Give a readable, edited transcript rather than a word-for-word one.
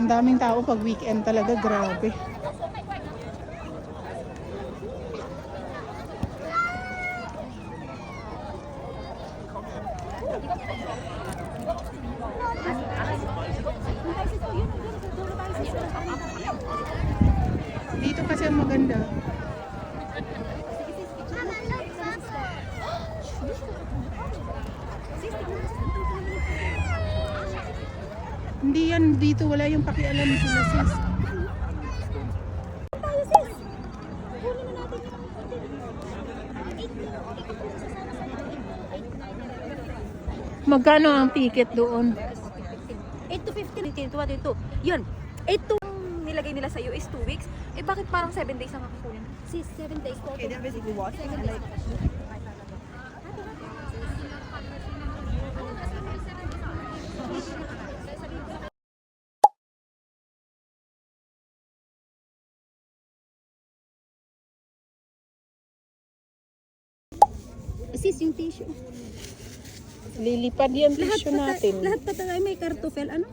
Ang daming tao pag weekend talaga, grabe. Dito kasi ang maganda. Hindi yan dito, wala yung pakialam sila sis. Magkano ang ticket doon? 8 to 15, 22. Yun, 8 to nilagay nila sa'yo is 2 weeks. Eh bakit parang 7 days ang kakukunin? Sis, 7 days to. Okay, then basically what? 7 days. Sis, yung tissue. Lilipad yan tissue natin. Lahat pa tayo may kartofel. Ano?